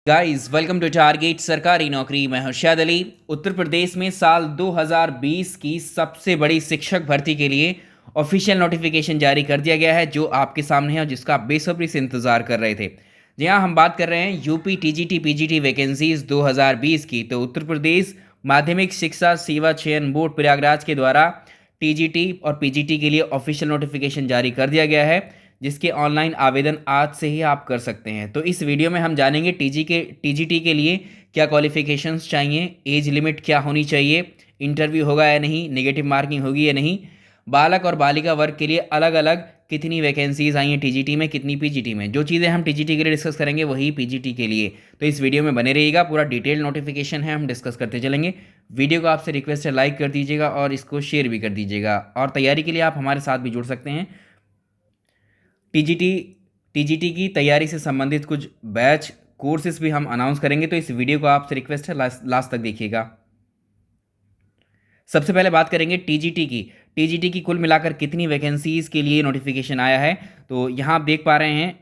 Guys welcome to target सरकारी नौकरी। मैं हर्षद अली। उत्तर प्रदेश में साल 2020 की सबसे बड़ी शिक्षक भर्ती के लिए ऑफिशियल नोटिफिकेशन जारी कर दिया गया है, जो आपके सामने है और जिसका आप बेसब्री से इंतजार कर रहे थे। जी हाँ, हम बात कर रहे हैं यूपी टीजीटी पीजीटी वैकेंसीज 2020 की। तो उत्तर प्रदेश माध्यमिक शिक्षा सेवा चयन बोर्ड प्रयागराज के द्वारा टीजीटी और पीजीटी के लिए ऑफिशियल नोटिफिकेशन जारी कर दिया गया है, जिसके ऑनलाइन आवेदन आज से ही आप कर सकते हैं। तो इस वीडियो में हम जानेंगे टीजीटी के लिए क्या क्वालिफिकेशंस चाहिए, एज लिमिट क्या होनी चाहिए, इंटरव्यू होगा या नहीं, नेगेटिव मार्किंग होगी या नहीं, बालक और बालिका वर्ग के लिए अलग अलग कितनी वैकेंसीज आई हैं टीजीटी में, कितनी पीजीटी में। जो चीज़ें हम टीजीटी के लिए डिस्कस करेंगे वही पीजीटी के लिए। तो इस वीडियो में बने रहिएगा, पूरा डिटेल नोटिफिकेशन है, हम डिस्कस करते चलेंगे। वीडियो को आपसे रिक्वेस्ट है लाइक कर दीजिएगा और इसको शेयर भी कर दीजिएगा। और तैयारी के लिए आप हमारे साथ भी जुड़ सकते हैं। टीजीटी टीजीटी की तैयारी से संबंधित कुछ बैच कोर्सेज भी हम अनाउंस करेंगे, तो इस वीडियो को आपसे रिक्वेस्ट है लास्ट तक देखिएगा। सबसे पहले बात करेंगे टीजीटी की कुल मिलाकर कितनी वैकेंसीज के लिए नोटिफिकेशन आया है। तो यहाँ आप देख पा रहे हैं,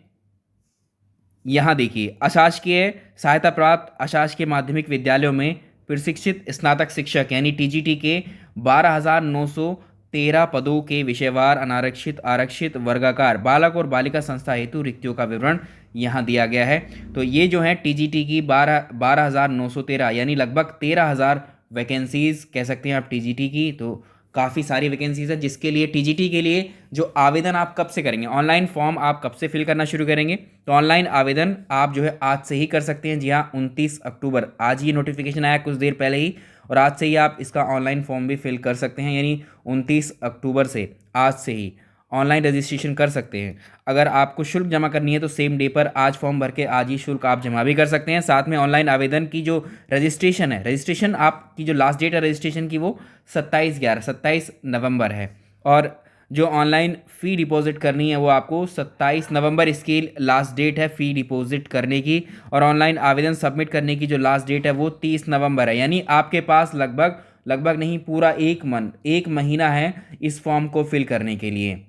यहाँ देखिए, अशासकीय सहायता प्राप्त अशासकीय माध्यमिक विद्यालयों में प्रशिक्षित स्नातक शिक्षक यानी टीजीटी के 12,913 पदों के विषयवार अनारक्षित आरक्षित वर्गाकार बालक और बालिका संस्था हेतु रिक्तियों का विवरण यहाँ दिया गया है। तो ये जो है टीजीटी की 12,913 यानी लगभग 13,000 वैकेंसीज कह सकते हैं आप टीजीटी की। तो काफ़ी सारी वैकेंसीज है, जिसके लिए टीजीटी के लिए जो आवेदन आप कब से करेंगे, ऑनलाइन फॉर्म आप कब से फिल करना शुरू करेंगे। तो ऑनलाइन आवेदन आप जो है आज से ही कर सकते हैं। जी हाँ, 29 अक्टूबर, आज ये नोटिफिकेशन आया कुछ देर पहले ही, और आज से ही आप इसका ऑनलाइन फॉर्म भी फिल कर सकते हैं। यानी 29 अक्टूबर से, आज से ही ऑनलाइन रजिस्ट्रेशन कर सकते हैं। अगर आपको शुल्क जमा करनी है तो सेम डे पर आज फॉर्म भर के आज ही शुल्क आप जमा भी कर सकते हैं। साथ में ऑनलाइन आवेदन की जो रजिस्ट्रेशन है, रजिस्ट्रेशन आपकी जो लास्ट डेट है रजिस्ट्रेशन की वो 27 नवंबर है। और जो ऑनलाइन फ़ी डिपॉजिट करनी है वो आपको 27 नवंबर इसकी लास्ट डेट है फ़ी डिपॉजिट करने की। और ऑनलाइन आवेदन सबमिट करने की जो लास्ट डेट है वो 30 नवंबर है। यानी आपके पास लगभग नहीं, पूरा एक महीना है इस फॉर्म को फिल करने के लिए।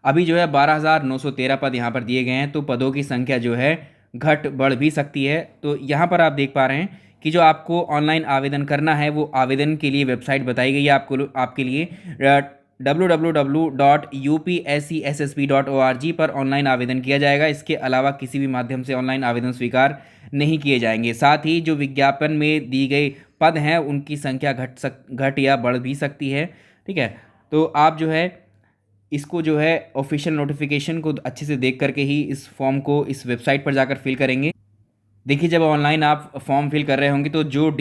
अभी जो है 12,913 पद यहाँ पर दिए गए हैं, तो पदों की संख्या जो है घट बढ़ भी सकती है। तो यहाँ पर आप देख पा रहे हैं कि जो आपको ऑनलाइन आवेदन करना है वो आवेदन के लिए वेबसाइट बताई गई है आपके लिए www.upscssb.org पर ऑनलाइन आवेदन किया जाएगा। इसके अलावा किसी भी माध्यम से ऑनलाइन आवेदन स्वीकार नहीं किए जाएंगे। साथ ही जो विज्ञापन में दी गई पद हैं उनकी संख्या घट या बढ़ भी सकती है। ठीक है, तो आप जो है इसको जो है ऑफिशियल नोटिफिकेशन को अच्छे से देख करके ही इस फॉर्म को इस वेबसाइट पर जाकर फिल करेंगे। देखिए, जब ऑनलाइन आप फॉर्म फिल कर रहे होंगे तो जो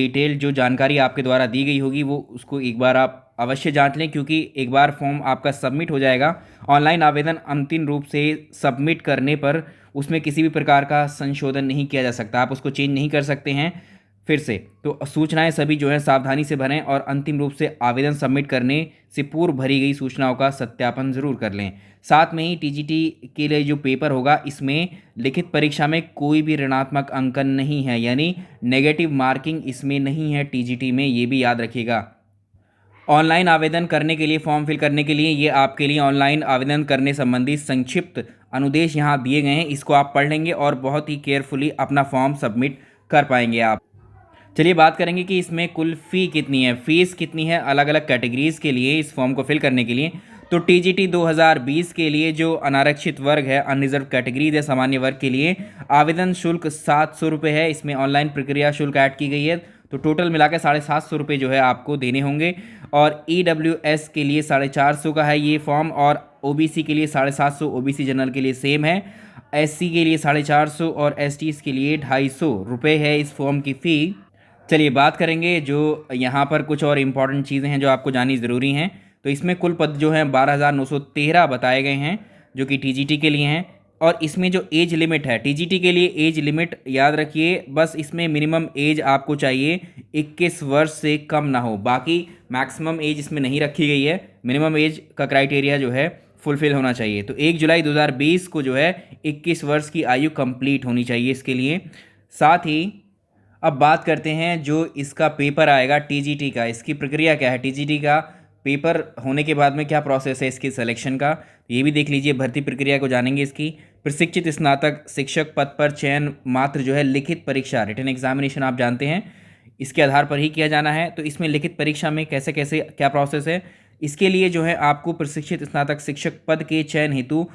जानकारी आपके द्वारा दी गई होगी वो उसको एक बार आप अवश्य जांच लें, क्योंकि एक बार फॉर्म आपका सबमिट हो जाएगा, ऑनलाइन आवेदन अंतिम रूप से सबमिट करने पर उसमें किसी भी प्रकार का संशोधन नहीं किया जा सकता, आप उसको चेंज नहीं कर सकते हैं फिर से। तो सूचनाएं सभी जो है सावधानी से भरें और अंतिम रूप से आवेदन सबमिट करने से पूर्व भरी गई सूचनाओं का सत्यापन ज़रूर कर लें। साथ में ही टीजीटी के लिए जो पेपर होगा इसमें लिखित परीक्षा में कोई भी ऋणात्मक अंकन नहीं है, यानी नेगेटिव मार्किंग इसमें नहीं है टीजीटी में, ये भी याद रखिएगा। ऑनलाइन आवेदन करने के लिए, फॉर्म फिल करने के लिए, ये आपके लिए ऑनलाइन आवेदन करने संबंधी संक्षिप्त अनुदेश यहाँ दिए गए हैं, इसको आप पढ़ लेंगे और बहुत ही केयरफुली अपना फॉर्म सबमिट कर पाएंगे आप। चलिए बात करेंगे कि इसमें कुल फ़ी कितनी है, फ़ीस कितनी है अलग अलग कैटेगरीज़ के लिए इस फॉर्म को फिल करने के लिए। तो टीजीटी 2020 के लिए जो अनारक्षित वर्ग है, अनरिजर्व कैटेगरीज है, सामान्य वर्ग के लिए आवेदन शुल्क 700 रुपये है। इसमें ऑनलाइन प्रक्रिया शुल्क ऐड की गई है, तो टोटल मिलाकर 750 रुपये जो है आपको देने होंगे। और ईडब्ल्यूएस के लिए 450 का है ये फॉर्म, और ओबीसी के लिए 750, ओबीसी जनरल के लिए सेम है, एससी के लिए 450 और एसटीज़ के लिए 250 रुपये है इस फॉर्म की फ़ी। चलिए बात करेंगे जो यहाँ पर कुछ और इम्पॉर्टेंट चीज़ें हैं जो आपको जाननी ज़रूरी हैं। तो इसमें कुल पद जो हैं 12,913 बताए गए हैं जो कि टीजीटी के लिए हैं। और इसमें जो एज लिमिट है, टीजीटी के लिए एज लिमिट याद रखिए, बस इसमें मिनिमम एज आपको चाहिए 21 वर्ष से कम ना हो, बाकी मैक्सिमम एज इसमें नहीं रखी गई है। मिनिमम एज का क्राइटेरिया जो है फुलफिल होना चाहिए। तो 1 जुलाई 2020 को जो है 21 वर्ष की आयु कंप्लीट होनी चाहिए इसके लिए। साथ ही अब बात करते हैं जो इसका पेपर आएगा टीजीटी का, इसकी प्रक्रिया क्या है, टीजीटी का पेपर होने के बाद में क्या प्रोसेस है इसकी सिलेक्शन का, ये भी देख लीजिए। भर्ती प्रक्रिया को जानेंगे इसकी। प्रशिक्षित स्नातक शिक्षक पद पर चयन मात्र जो है लिखित परीक्षा, रिटन एग्जामिनेशन आप जानते हैं, इसके आधार पर ही किया जाना है। तो इसमें लिखित परीक्षा में कैसे कैसे क्या प्रोसेस है, इसके लिए जो है आपको प्रशिक्षित स्नातक शिक्षक पद के चयन हेतु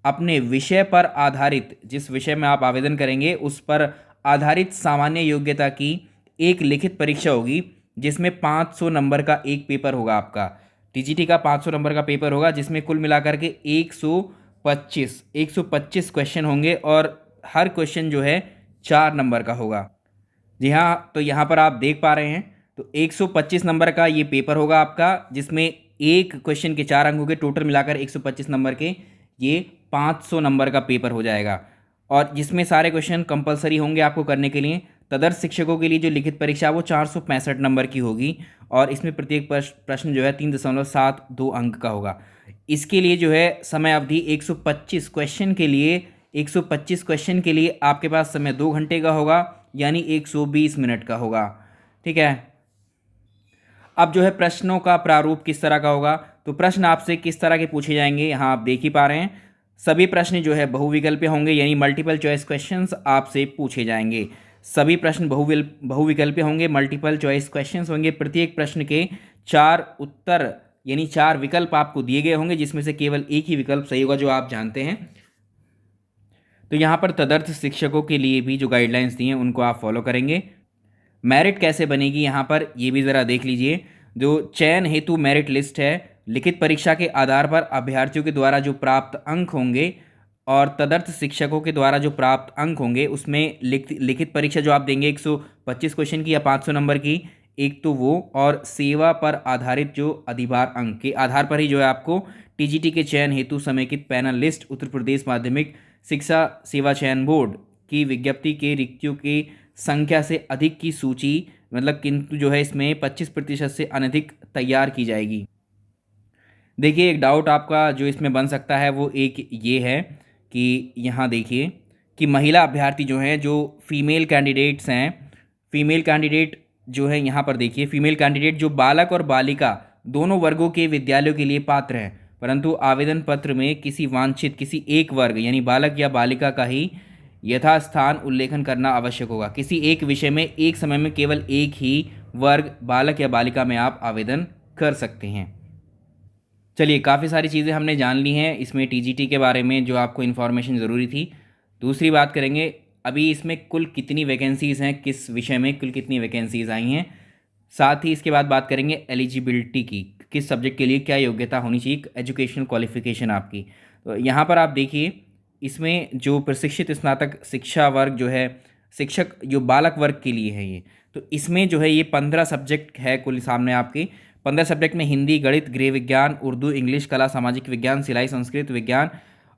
अपने विषय पर आधारित, जिस विषय में आप आवेदन करेंगे उस पर आधारित सामान्य योग्यता की एक लिखित परीक्षा होगी, जिसमें 500 नंबर का एक पेपर होगा। आपका टीजीटी का 500 नंबर का पेपर होगा, जिसमें कुल मिलाकर के 125 क्वेश्चन होंगे और हर क्वेश्चन जो है 4 नंबर का होगा। जी हाँ, तो यहाँ पर आप देख पा रहे हैं, तो 125 नंबर का ये पेपर होगा आपका, जिसमें एक क्वेश्चन के 4 अंक होंगे, टोटल मिलाकर 125 नंबर के ये 500 नंबर का पेपर हो जाएगा। और जिसमें सारे क्वेश्चन कंपलसरी होंगे आपको करने के लिए। तदर्थ शिक्षकों के लिए जो लिखित परीक्षा वो 465 नंबर की होगी और इसमें प्रत्येक प्रश्न जो है 3.72 अंक का होगा। इसके लिए जो है समय अवधि 125 क्वेश्चन के लिए 125 क्वेश्चन के लिए आपके पास समय 2 घंटे का होगा, यानी 120 मिनट का होगा। ठीक है। अब जो है प्रश्नों का प्रारूप किस तरह का होगा, तो प्रश्न आपसे किस तरह के पूछे जाएंगे यहाँ आप देख ही पा रहे हैं। सभी प्रश्न जो है बहुविकल्पीय होंगे, यानी मल्टीपल चॉइस क्वेश्चंस आपसे पूछे जाएंगे। सभी प्रश्न बहुविकल्पीय होंगे, मल्टीपल चॉइस क्वेश्चंस होंगे। प्रत्येक प्रश्न के 4 उत्तर यानी 4 विकल्प आपको दिए गए होंगे, जिसमें से केवल एक ही विकल्प सही होगा, जो आप जानते हैं। तो यहाँ पर तदर्थ शिक्षकों के लिए भी जो गाइडलाइंस दी हैं उनको आप फॉलो करेंगे। मेरिट कैसे बनेगी यहाँ पर ये भी ज़रा देख लीजिए। जो चयन हेतु मेरिट लिस्ट है, लिखित परीक्षा के आधार पर अभ्यर्थियों के द्वारा जो प्राप्त अंक होंगे और तदर्थ शिक्षकों के द्वारा जो प्राप्त अंक होंगे, उसमें लिखित परीक्षा जो आप देंगे 125 क्वेश्चन की या 500 नंबर की, एक तो वो, और सेवा पर आधारित जो अधिभार अंक के आधार पर ही जो है आपको टीजीटी के चयन हेतु समेकित पैनल लिस्ट उत्तर प्रदेश माध्यमिक शिक्षा सेवा चयन बोर्ड की विज्ञप्ति के रिक्तियों की संख्या से अधिक की सूची, मतलब किंतु जो है इसमें 25% से अनधिक तैयार की जाएगी। देखिए, एक डाउट आपका जो इसमें बन सकता है वो एक ये है कि यहाँ देखिए कि महिला अभ्यर्थी जो हैं, जो फीमेल कैंडिडेट्स हैं, फीमेल कैंडिडेट जो है यहाँ पर देखिए, फीमेल कैंडिडेट जो बालक और बालिका दोनों वर्गों के विद्यालयों के लिए पात्र हैं, परंतु आवेदन पत्र में किसी वांछित किसी एक वर्ग यानी बालक या बालिका का ही यथास्थान उल्लेखन करना आवश्यक होगा। किसी एक विषय में एक समय में केवल एक ही वर्ग बालक या बालिका में आप आवेदन कर सकते हैं। चलिए, काफ़ी सारी चीज़ें हमने जान ली हैं इसमें टीजीटी के बारे में, जो आपको इन्फॉर्मेशन ज़रूरी थी। दूसरी बात करेंगे, अभी इसमें कुल कितनी वैकेंसीज़ हैं, किस विषय में कुल कितनी वैकेंसीज़ आई हैं। साथ ही इसके बाद बात करेंगे एलिजिबिलिटी की, किस सब्जेक्ट के लिए क्या योग्यता होनी चाहिए, एजुकेशनल क्वालिफिकेशन आपकी। तो यहाँ पर आप देखिए, इसमें जो प्रशिक्षित स्नातक शिक्षा वर्ग जो है, शिक्षक जो बालक वर्ग के लिए है ये, तो इसमें जो है ये 15 सब्जेक्ट है कुल सामने आपके। 15 सब्जेक्ट में हिंदी, गणित, गृह विज्ञान, उर्दू, इंग्लिश, कला, सामाजिक विज्ञान, सिलाई, संस्कृत, विज्ञान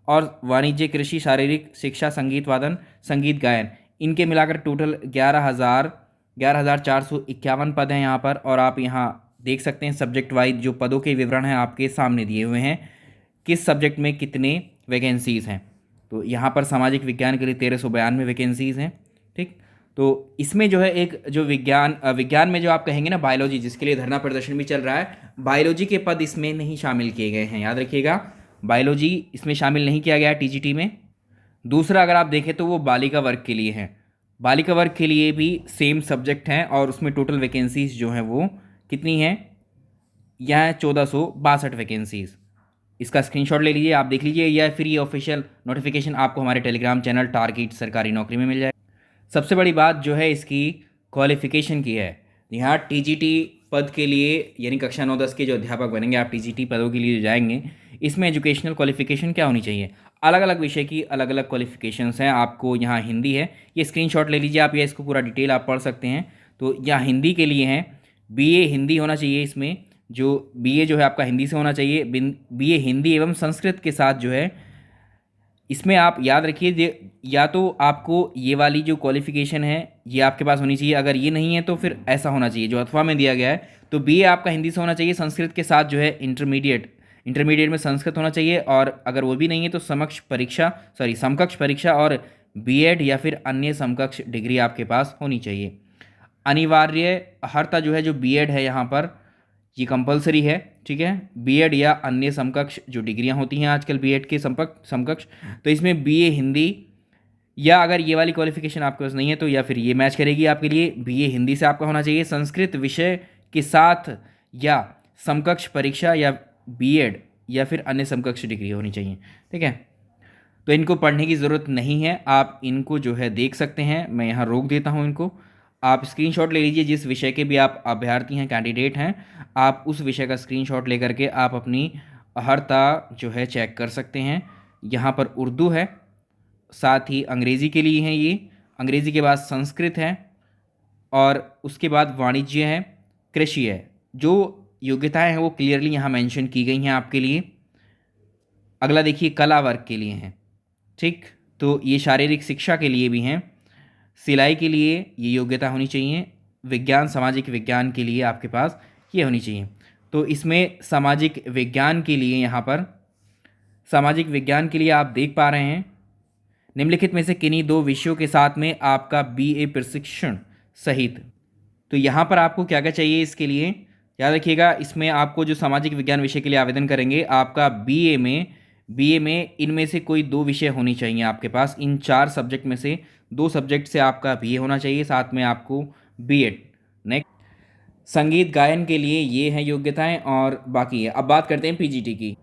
और वाणिज्य, कृषि, शारीरिक शिक्षा, संगीत वादन, संगीत गायन, इनके मिलाकर टोटल 11,451 पद हैं यहाँ पर। और आप यहाँ देख सकते हैं सब्जेक्ट वाइज जो पदों के विवरण हैं आपके सामने दिए हुए हैं, किस सब्जेक्ट में कितने वैकेंसीज़ हैं। तो यहाँ पर सामाजिक विज्ञान के लिए 1392 वैकेंसीज़ हैं। ठीक, तो इसमें जो है एक जो विज्ञान में जो आप कहेंगे ना बायोलॉजी, जिसके लिए धरना प्रदर्शन भी चल रहा है, बायोलॉजी के पद इसमें नहीं शामिल किए गए हैं, याद रखिएगा, बायोलॉजी इसमें शामिल नहीं किया गया है टीजीटी में। दूसरा अगर आप देखें तो वो बालिका वर्ग के लिए है, बालिका वर्ग के लिए भी सेम सब्जेक्ट हैं और उसमें टोटल वैकेंसीज जो हैं वो कितनी हैं, यह 1462 वैकेंसीज़। इसका स्क्रीनशॉट ले लीजिए, आप देख लीजिए, या फिर ये ऑफिशियल नोटिफिकेशन आपको हमारे टेलीग्राम चैनल टारगेट सरकारी नौकरी में मिल जाए। सबसे बड़ी बात जो है इसकी क्वालिफिकेशन की है। यहाँ टीजीटी पद के लिए यानी कक्षा 9-10 के जो अध्यापक बनेंगे, आप टीजीटी पदों के लिए जो जाएंगे, इसमें एजुकेशनल क्वालिफिकेशन क्या होनी चाहिए, अलग अलग विषय की अलग अलग क्वालिफिकेशंस हैं। आपको यहाँ हिंदी है, ये स्क्रीनशॉट ले लीजिए आप, या इसको पूरा डिटेल आप पढ़ सकते हैं। तो यहाँ हिंदी के लिए हैं, बीए हिंदी होना चाहिए, इसमें जो बीए जो है आपका हिंदी से होना चाहिए, बीए हिंदी एवं संस्कृत के साथ जो है, इसमें आप याद रखिए, या तो आपको ये वाली जो क्वालिफिकेशन है ये आपके पास होनी चाहिए, अगर ये नहीं है तो फिर ऐसा होना चाहिए जो अथवा में दिया गया है। तो बीए आपका हिंदी से होना चाहिए, संस्कृत के साथ जो है इंटरमीडिएट में संस्कृत होना चाहिए, और अगर वो भी नहीं है तो समकक्ष परीक्षा और बीएड या फिर अन्य समकक्ष डिग्री आपके पास होनी चाहिए। अनिवार्य अर्हता जो है, जो बीएड है यहाँ पर ये कंपलसरी है, ठीक है। बीएड या अन्य समकक्ष जो डिग्रियां होती हैं आजकल बीएड के समकक्ष, तो इसमें बीए हिंदी, या अगर ये वाली क्वालिफिकेशन आपके पास नहीं है तो या फिर ये मैच करेगी आपके लिए, बीए हिंदी से आपका होना चाहिए संस्कृत विषय के साथ, या समकक्ष परीक्षा या बीएड या फिर अन्य समकक्ष डिग्री होनी चाहिए, ठीक है। तो इनको पढ़ने की ज़रूरत नहीं है, आप इनको जो है देख सकते हैं। मैं यहाँ रोक देता हूँ इनको, आप स्क्रीनशॉट ले लीजिए। जिस विषय के भी आप अभ्यर्थी हैं, कैंडिडेट हैं, आप उस विषय का स्क्रीनशॉट लेकर के आप अपनी अर्हता जो है चेक कर सकते हैं। यहाँ पर उर्दू है, साथ ही अंग्रेज़ी के लिए हैं ये, अंग्रेज़ी के बाद संस्कृत है, और उसके बाद वाणिज्य है, कृषि है। जो योग्यताएं हैं वो क्लियरली यहाँ मेंशन की गई हैं आपके लिए। अगला देखिए कला वर्ग के लिए हैं, ठीक। तो ये शारीरिक शिक्षा के लिए भी हैं, सिलाई के लिए ये योग्यता होनी चाहिए, विज्ञान सामाजिक विज्ञान के लिए आपके पास ये होनी चाहिए। तो इसमें सामाजिक विज्ञान के लिए, यहाँ पर सामाजिक विज्ञान के लिए आप देख पा रहे हैं, निम्नलिखित में से किन्हीं दो विषयों के साथ में आपका बीए प्रशिक्षण सहित। तो यहाँ पर आपको क्या क्या चाहिए इसके लिए, याद रखिएगा। इसमें आपको जो सामाजिक विज्ञान विषय के लिए आवेदन करेंगे, आपका बीए में इनमें से कोई दो विषय होनी चाहिए आपके पास। इन 4 सब्जेक्ट में से 2 सब्जेक्ट से आपका बीए होना चाहिए, साथ में आपको बीएड। नेक्स्ट, संगीत गायन के लिए ये हैं योग्यताएं, और बाकी है। अब बात करते हैं पीजीटी की।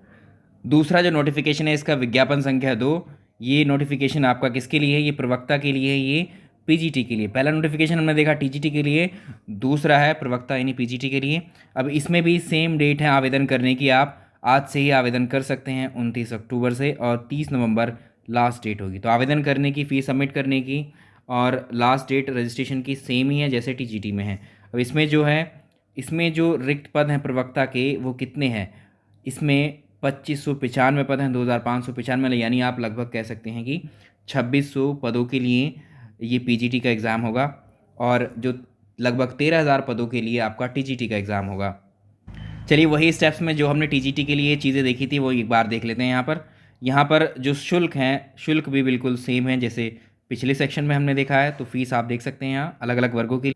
दूसरा जो नोटिफिकेशन है इसका विज्ञापन संख्या 2, ये नोटिफिकेशन आपका किसके लिए है, ये प्रवक्ता के लिए है, ये पीजीटी के लिए। पहला नोटिफिकेशन हमने देखा टीजीटी के लिए, दूसरा है प्रवक्ता यानी पीजीटी के लिए। अब इसमें भी सेम डेट है आवेदन करने की, आप आज से ही आवेदन कर सकते हैं 29 अक्टूबर से, और 30 नवंबर लास्ट डेट होगी। तो आवेदन करने की, फ़ीस सबमिट करने की और लास्ट डेट रजिस्ट्रेशन की सेम ही है जैसे टीजीटी में है। अब इसमें जो रिक्त पद हैं प्रवक्ता के वो कितने हैं, इसमें 2595 पद हैं 2595, यानी आप लगभग कह सकते हैं कि 2600 पदों के लिए ये पीजीटी का एग्ज़ाम होगा, और जो लगभग 13,000 पदों के लिए आपका टीजीटी का एग्ज़ाम होगा। चलिए वही स्टेप्स में जो हमने टीजीटी के लिए चीज़ें देखी थी वो एक बार देख लेते हैं। यहाँ पर जो शुल्क हैं, शुल्क भी बिल्कुल सेम है जैसे पिछले सेक्शन में हमने देखा है। तो फीस आप देख सकते हैं यहाँ अलग अलग वर्गों की।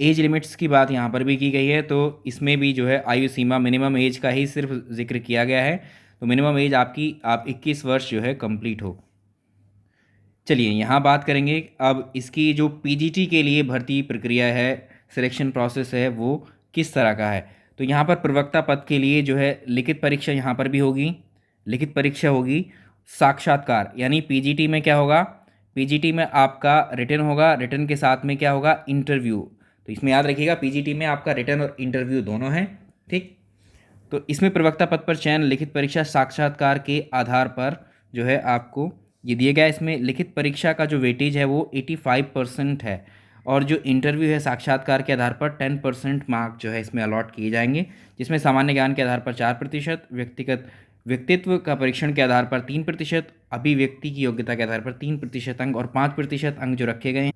एज लिमिट्स की बात यहाँ पर भी की गई है, तो इसमें भी जो है आयु सीमा मिनिमम एज का ही सिर्फ जिक्र किया गया है। तो मिनिमम एज आप 21 वर्ष जो है कंप्लीट हो। चलिए यहाँ बात करेंगे अब इसकी जो पीजीटी के लिए भर्ती प्रक्रिया है, सिलेक्शन प्रोसेस है, वो किस तरह का है। तो यहाँ पर प्रवक्ता पद के लिए जो है लिखित परीक्षा यहाँ पर भी होगी, लिखित परीक्षा होगी, साक्षात्कार यानी पीजीटी में क्या होगा, पीजीटी में आपका रिटन होगा, रिटन के साथ में क्या होगा, इंटरव्यू। तो इसमें याद रखिएगा पीजीटी में आपका रिटन और इंटरव्यू दोनों हैं, ठीक। तो इसमें प्रवक्ता पद पर चयन, लिखित परीक्षा, साक्षात्कार के आधार पर जो है आपको ये दिया गया। इसमें लिखित परीक्षा का जो वेटेज है वो 85% है, और जो इंटरव्यू है साक्षात्कार के आधार पर 10% मार्क जो है इसमें अलॉट किए जाएंगे, जिसमें सामान्य ज्ञान के आधार पर 4%, व्यक्तित्व का परीक्षण के आधार पर 3%, अभिव्यक्ति की योग्यता के आधार पर 3% अंक, और 5% अंक जो रखे गए हैं।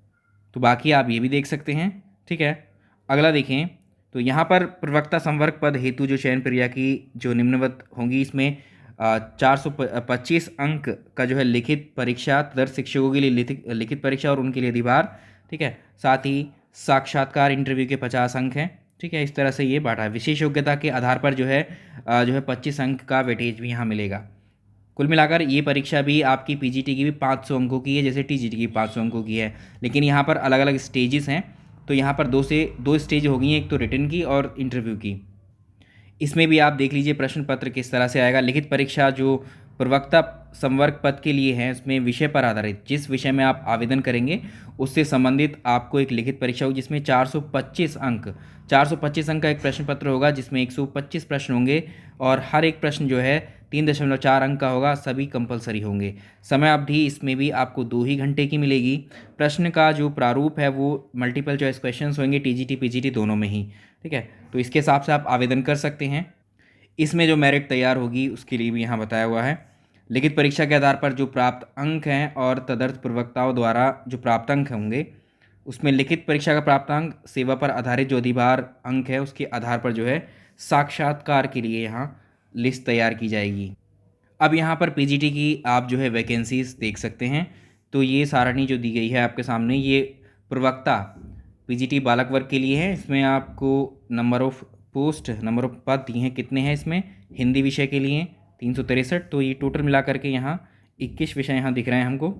तो बाकी आप ये भी देख सकते हैं, ठीक है। अगला देखें तो यहाँ पर प्रवक्ता संवर्ग पद हेतु जो चयन प्रक्रिया की जो निम्नवत होंगी, इसमें 425 अंक का जो है लिखित परीक्षा, तदर्थ शिक्षकों के लिए लिखित परीक्षा और उनके लिए अधिभार, ठीक है। साथ ही साक्षात्कार इंटरव्यू के 50 अंक हैं, ठीक है। इस तरह से ये बांटा है। विशेष योग्यता के आधार पर जो है 25 अंक का वेटेज भी यहाँ मिलेगा। कुल मिलाकर ये परीक्षा भी आपकी पीजीटी की भी 500 अंकों की है जैसे टीजीटी की 500 अंकों की है, लेकिन यहाँ पर अलग अलग स्टेजेस हैं। तो यहाँ पर 2 स्टेज होगी, एक तो रिटन की और इंटरव्यू की। इसमें भी आप देख लीजिए प्रश्न पत्र किस तरह से आएगा। लिखित परीक्षा जो प्रवक्ता संवर्ग पद के लिए है, इसमें विषय पर आधारित, जिस विषय में आप आवेदन करेंगे उससे संबंधित आपको एक लिखित परीक्षा होगी, जिसमें 425 अंक का एक प्रश्न पत्र होगा, जिसमें 125 प्रश्न होंगे, और हर एक प्रश्न जो है 3.4 अंक का होगा, सभी कंपलसरी होंगे। समय अवधि इसमें भी आपको 2 ही घंटे की मिलेगी। प्रश्न का जो प्रारूप है वो मल्टीपल चॉइस क्वेश्चंस होंगे, टीजीटी पीजीटी दोनों में ही, ठीक है। तो इसके हिसाब से आप आवेदन कर सकते हैं। इसमें जो मेरिट तैयार होगी उसके लिए भी यहाँ बताया हुआ है। लिखित परीक्षा के आधार पर जो प्राप्त अंक हैं और तदर्थ प्रवक्ताओं द्वारा जो प्राप्त अंक होंगे, उसमें लिखित परीक्षा का प्राप्त अंक, सेवा पर आधारित जो अधिभार अंक है उसके आधार पर जो है साक्षात्कार के लिए यहाँ लिस्ट तैयार की जाएगी। अब यहाँ पर पीजीटी की आप जो है वैकेंसीज देख सकते हैं। तो ये सारणी जो दी गई है आपके सामने, ये प्रवक्ता पीजीटी बालक वर्ग के लिए है। इसमें आपको number of post number of पद दिए हैं कितने हैं इसमें, हिंदी विषय के लिए 363। तो ये टोटल मिला करके यहाँ 21 विषय यहाँ दिख रहे हैं हमको।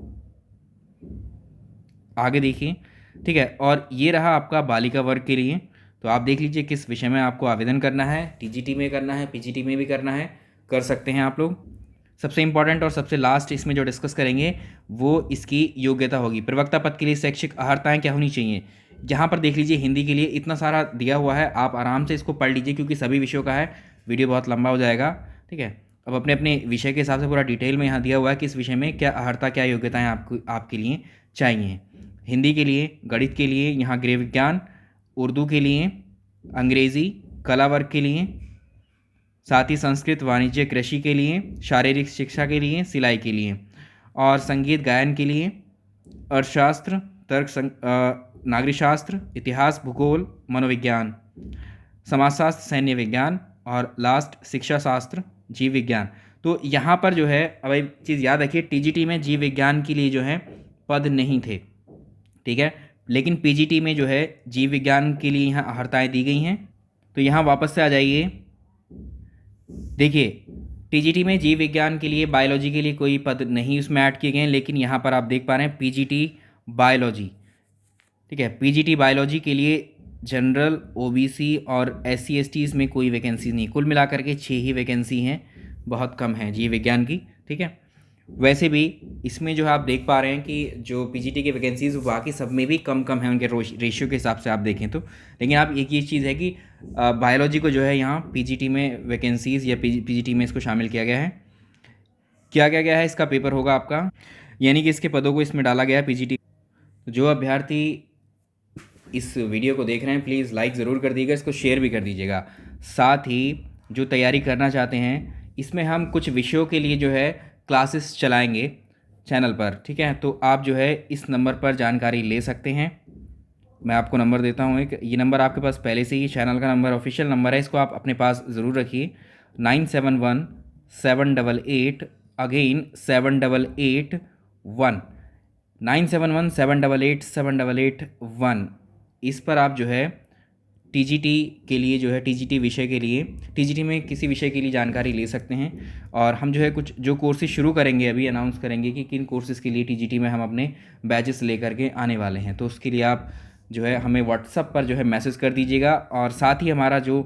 आगे देखिए, ठीक है। और ये रहा आपका बालिका वर्ग के लिए। तो आप देख लीजिए किस विषय में आपको आवेदन करना है, टीजीटी में करना है, पीजीटी में भी करना है, कर सकते हैं आप लोग। सबसे इंपॉर्टेंट और सबसे लास्ट इसमें जो डिस्कस करेंगे वो इसकी योग्यता होगी। प्रवक्ता पद के लिए शैक्षिक अर्हताएँ क्या होनी चाहिए। यहाँ पर देख लीजिए हिंदी के लिए इतना सारा दिया हुआ है, आप आराम से इसको पढ़ लीजिए क्योंकि सभी विषयों का है, वीडियो बहुत लंबा हो जाएगा, ठीक है। अब अपने अपने विषय के हिसाब से पूरा डिटेल में यहाँ दिया हुआ है कि इस विषय में क्या अर्हता क्या योग्यताएँ आपके लिए चाहिए। हिंदी के लिए, गणित के लिए यहाँ गृह विज्ञान, उर्दू के लिए, अंग्रेज़ी, कला वर्ग के लिए, साथ ही संस्कृत, वाणिज्य, कृषि के लिए, शारीरिक शिक्षा के लिए, सिलाई के लिए, और संगीत गायन के लिए, अर्थशास्त्र, नागरिक शास्त्र, इतिहास, भूगोल, मनोविज्ञान, समाजशास्त्र, सैन्य विज्ञान, और लास्ट शिक्षा शास्त्र, जीव विज्ञान। तो यहाँ पर जो है, अब एक चीज़ याद रखिए, टीजीटी में जीव विज्ञान के लिए जो है पद नहीं थे, ठीक है, लेकिन पीजीटी में जो है जीव विज्ञान के लिए यहाँ अर्हताएँ दी गई हैं। तो यहाँ वापस से आ जाइए, देखिए टीजीटी में जीव विज्ञान के लिए, बायोलॉजी के लिए कोई पद नहीं उसमें ऐड किए गए हैं, लेकिन यहाँ पर आप देख पा रहे हैं पीजीटी बायोलॉजी, ठीक है, पीजीटी बायोलॉजी के लिए जनरल, ओबीसी और एससी एसटी में कोई वैकेंसी नहीं, कुल मिलाकर के 6 ही वैकेंसी हैं, बहुत कम है जीव विज्ञान की, ठीक है। वैसे भी इसमें जो आप देख पा रहे हैं कि जो पीजीटी की वैकेंसीज बाकी सब में भी कम कम है उनके रेशियो के हिसाब से आप देखें तो। लेकिन आप एक ये चीज़ है कि बायोलॉजी को जो है यहाँ पीजीटी में वैकेंसीज़ या पीजीटी में इसको शामिल किया गया है। क्या क्या गया है, इसका पेपर होगा आपका, यानी कि इसके पदों को इसमें डाला गया है पीजीटी। तो जो अभ्यर्थी इस वीडियो को देख रहे हैं प्लीज़ लाइक ज़रूर कर दीजिएगा, इसको शेयर भी कर दीजिएगा। साथ ही जो तैयारी करना चाहते हैं, इसमें हम कुछ विषयों के लिए जो है क्लासेस चलाएंगे चैनल पर, ठीक है। तो आप जो है इस नंबर पर जानकारी ले सकते हैं। मैं आपको नंबर देता हूँ एक, ये नंबर आपके पास पहले से ही चैनल का नंबर, ऑफिशियल नंबर है, इसको आप अपने पास ज़रूर रखिए। 971-788 अगेन 788-1 971-788-788-1। इस पर आप जो है टीजीटी के लिए जो है, टीजीटी विषय के लिए, टीजीटी में किसी विषय के लिए जानकारी ले सकते हैं। और हम जो है कुछ जो कोर्सेज शुरू करेंगे, अभी अनाउंस करेंगे कि किन कोर्सेज़ के लिए टीजीटी में हम अपने बैचेस लेकर के आने वाले हैं। तो उसके लिए आप जो है हमें व्हाट्सएप पर जो है मैसेज कर दीजिएगा। और साथ ही हमारा जो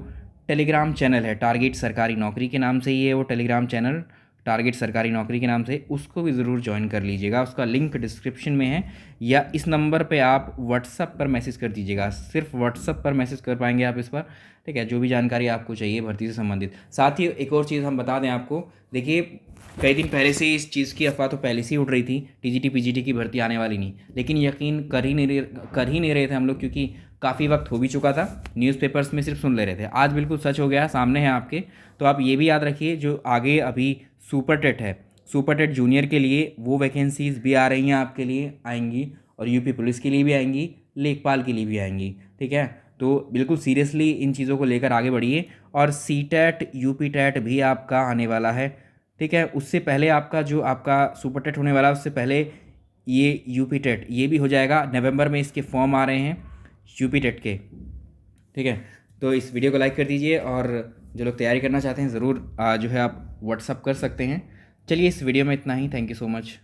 टेलीग्राम चैनल है, टारगेट सरकारी नौकरी के नाम से ही है वो टेलीग्राम चैनल, टारगेट सरकारी नौकरी के नाम से, उसको भी ज़रूर ज्वाइन कर लीजिएगा। उसका लिंक डिस्क्रिप्शन में है, या इस नंबर पे आप व्हाट्सएप पर मैसेज कर दीजिएगा। सिर्फ व्हाट्सएप पर मैसेज कर पाएंगे आप इस पर, ठीक है, जो भी जानकारी आपको चाहिए भर्ती से संबंधित। साथ ही एक और चीज़ हम बता दें आपको, देखिए कई दिन पहले से इस चीज़ की अफवाह तो पहले से ही उड़ रही थी, टीजीटी पीजीटी की भर्ती आने वाली नहीं, लेकिन यकीन कर ही नहीं रहे थे हम लोग, क्योंकि काफ़ी वक्त हो भी चुका था, न्यूज़पेपर्स में सिर्फ सुन ले रहे थे। आज बिल्कुल सच हो गया, सामने है आपके। तो आप ये भी याद रखिए, जो आगे अभी सुपर टेट है, सुपर टेट जूनियर के लिए वो वैकेंसीज़ भी आ रही हैं, आपके लिए आएंगी, और यूपी पुलिस के लिए भी आएंगी, लेखपाल के लिए भी आएंगी, ठीक है। तो बिल्कुल सीरियसली इन चीज़ों को लेकर आगे बढ़िए। और सीटेट, यूपी टेट भी आपका आने वाला है, ठीक है। उससे पहले आपका जो आपका सुपर टेट होने वाला है, उससे पहले ये यूपी टेट ये भी हो जाएगा। नवंबर में इसके फॉर्म आ रहे हैं यूपी टेट के, ठीक है। तो इस वीडियो को लाइक कर दीजिए, और जो लोग तैयारी करना चाहते हैं ज़रूर जो है आप व्हाट्सअप कर सकते हैं। चलिए इस वीडियो में इतना ही, थैंक यू सो मच।